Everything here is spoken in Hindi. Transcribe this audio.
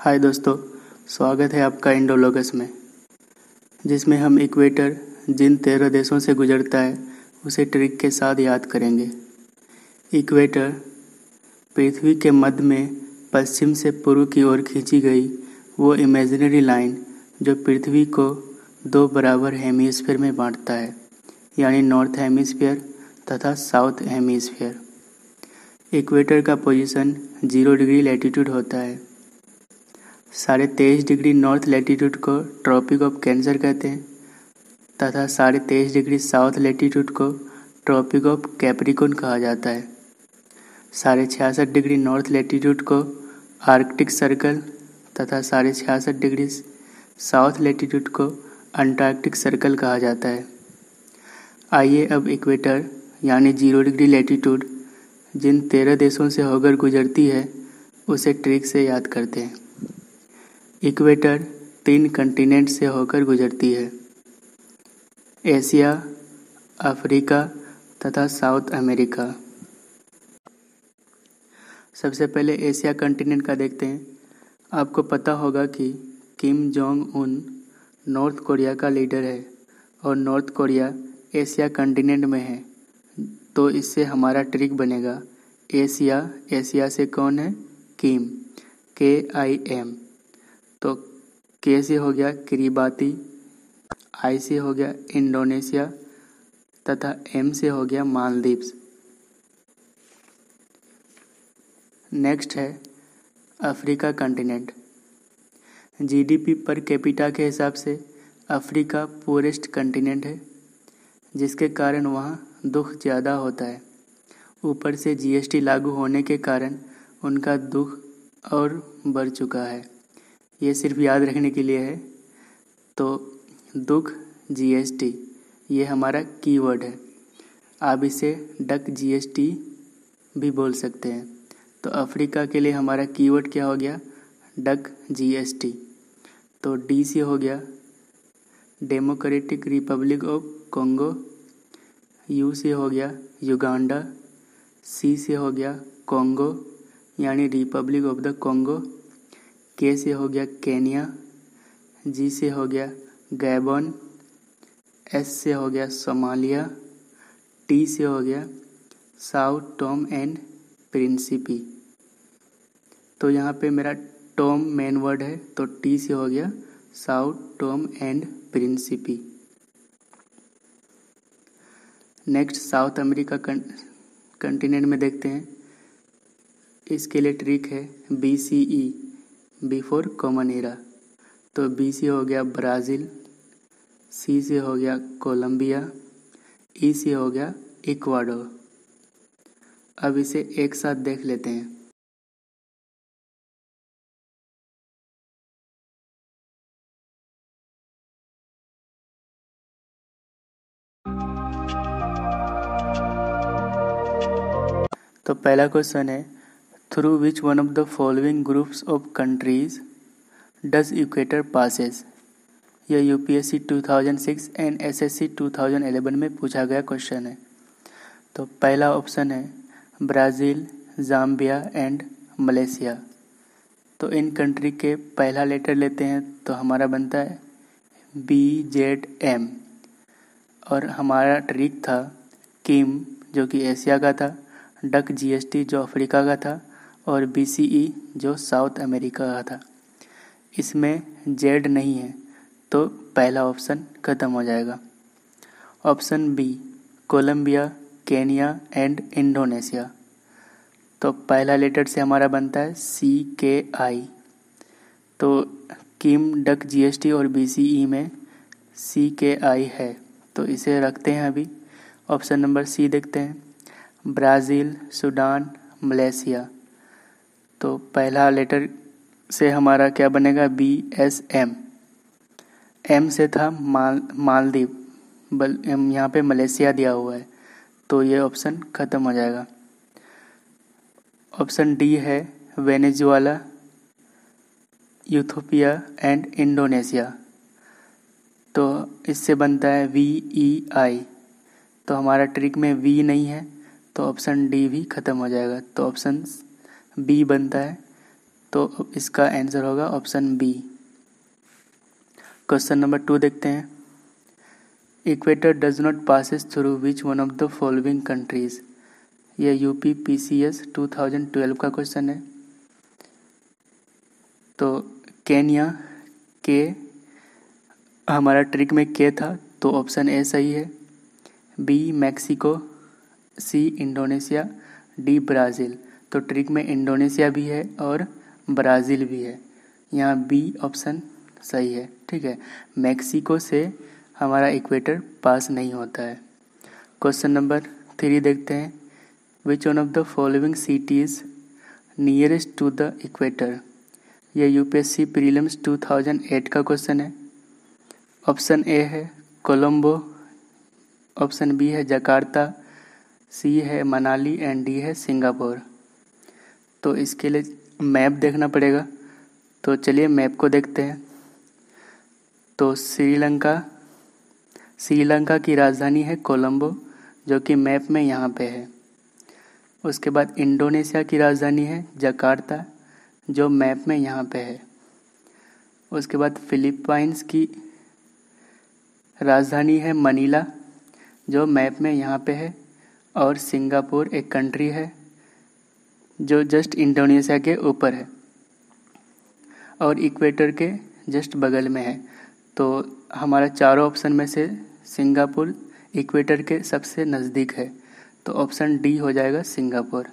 हाय दोस्तों, स्वागत है आपका इंडोलोगस में, जिसमें हम इक्वेटर जिन 13 देशों से गुजरता है उसे ट्रिक के साथ याद करेंगे। इक्वेटर पृथ्वी के मध्य में पश्चिम से पूर्व की ओर खींची गई वो इमेजिनरी लाइन जो पृथ्वी को दो बराबर हेमीस्फीयर में बांटता है, यानी नॉर्थ हेमीस्फीयर तथा साउथ हेमीस्फीयर। इक्वेटर का पोजीशन 0 डिग्री लैटिट्यूड होता है। 23.5 डिग्री नॉर्थ लैटिट्यूड को ट्रॉपिक ऑफ कैंसर कहते हैं तथा 23.5 डिग्री साउथ लैटिट्यूड को ट्रॉपिक ऑफ कैप्रिकॉर्न कहा जाता है। 66.5 डिग्री नॉर्थ लैटिट्यूड को आर्कटिक सर्कल तथा 66.5 डिग्री साउथ लैटिट्यूड को अंटार्कटिक सर्कल कहा जाता है। आइए अब इक्वेटर यानी 0 डिग्री लैटिट्यूड जिन 13 देशों से होकर गुजरती है उसे ट्रिक से याद करते हैं। इक्वेटर 3 कंटिनेंट से होकर गुजरती है, एशिया, अफ्रीका तथा साउथ अमेरिका। सबसे पहले एशिया कंटिनेंट का देखते हैं। आपको पता होगा कि Kim Jong Un north Korea का लीडर है और नॉर्थ कोरिया एशिया कंटिनेंट में है, तो इससे हमारा ट्रिक बनेगा एशिया। एशिया से कौन है? किम, KIM। तो के से हो गया किरिबाती, आई से हो गया इंडोनेशिया तथा M से हो गया मालदीव्स। नेक्स्ट है Africa continent. GDP per capita के हिसाब से अफ्रीका पुअरेस्ट कंटिनेंट है, जिसके कारण वहाँ दुख ज़्यादा होता है। ऊपर से GST लागू होने के कारण उनका दुख और बढ़ चुका है। ये सिर्फ याद रखने के लिए है। तो दुख GST ये हमारा कीवर्ड है। आप इसे डक GST भी बोल सकते हैं। तो अफ्रीका के लिए हमारा कीवर्ड क्या हो गया? Duck GST। तो D से हो गया democratic Republic of Congo, U से हो गया युगांडा, C से हो गया कॉन्गो यानी Republic of the Congo, K से हो गया केनिया, G से हो गया गैबन, S से हो गया सोमालिया, T से हो गया साउथ टॉम एंड प्रिंसिपी। तो यहाँ पे मेरा टॉम मेन वर्ड है, तो T से हो गया south Tom and Principe. Next south America continent में देखते हैं। इसके लिए ट्रिक है BCE, बिफोर कॉमन एरा। तो B से हो गया ब्राज़ील, C से हो गया कोलंबिया, E से हो गया इक्वाडोर। अब इसे एक साथ देख लेते हैं। तो पहला क्वेश्चन है, through which one of the following groups of countries does equator passes. यह UPSC 2006 एंड SSC 2011 में पूछा गया क्वेश्चन है। तो पहला ऑप्शन है ब्राज़ील, ज़ाम्बिया एंड मलेशिया। तो इन कंट्री के पहला लेटर लेते हैं तो हमारा बनता है BZM। और हमारा ट्रिक था किम जो कि एशिया का था, डक GST जो अफ्रीका का था और BCE जो साउथ अमेरिका का था। इसमें Z नहीं है तो पहला ऑप्शन खत्म हो जाएगा। Option B Colombia, Kenya and Indonesia. तो पहला लेटर से हमारा बनता है CKI। तो किम, डक GST और BCE में CKI है, तो इसे रखते हैं अभी। ऑप्शन नंबर C देखते हैं, ब्राज़ील, सूडान, मलेशिया। तो पहला लेटर से हमारा क्या बनेगा? BSM। M से था मालदीव, यहाँ पे मलेशिया दिया हुआ है, तो ये ऑप्शन ख़त्म हो जाएगा। ऑप्शन D है वेनेजुएला, इथियोपिया एंड इंडोनेशिया। तो इससे बनता है VEI। तो हमारा ट्रिक में V नहीं है तो ऑप्शन D भी ख़त्म हो जाएगा। तो ऑप्शन B बनता है। तो इसका आंसर होगा ऑप्शन बी। क्वेश्चन नंबर 2 देखते हैं। Equator does not passes through which one of the following countries. यह यूपी PCS 2012 का क्वेश्चन है। तो केन्या, के हमारा ट्रिक में के था, तो ऑप्शन ए सही है। B Mexico, C Indonesia, D Brazil. तो ट्रिक में इंडोनेशिया भी है और ब्राज़ील भी है, यहाँ बी ऑप्शन सही है। ठीक है, मैक्सिको से हमारा इक्वेटर पास नहीं होता है। क्वेश्चन नंबर 3 देखते हैं। Which one of the following cities nearest to the equator. यह UPSC प्रीलिम्स 2008 का क्वेश्चन है। ऑप्शन ए है कोलंबो, ऑप्शन बी है जकार्ता, सी है मनाली एंड डी है सिंगापुर। तो इसके लिए मैप देखना पड़ेगा, तो चलिए मैप को देखते हैं। तो श्रीलंका की राजधानी है कोलंबो, जो कि मैप में यहाँ पे है। उसके बाद इंडोनेशिया की राजधानी है जकार्ता, जो मैप में यहाँ पे है। उसके बाद फिलीपाइंस की राजधानी है मनीला, जो मैप में यहाँ पे है। और सिंगापुर एक कंट्री है जो जस्ट इंडोनेशिया के ऊपर है और इक्वेटर के जस्ट बगल में है। तो हमारा चारों ऑप्शन में से सिंगापुर इक्वेटर के सबसे नज़दीक है, तो ऑप्शन डी हो जाएगा सिंगापुर।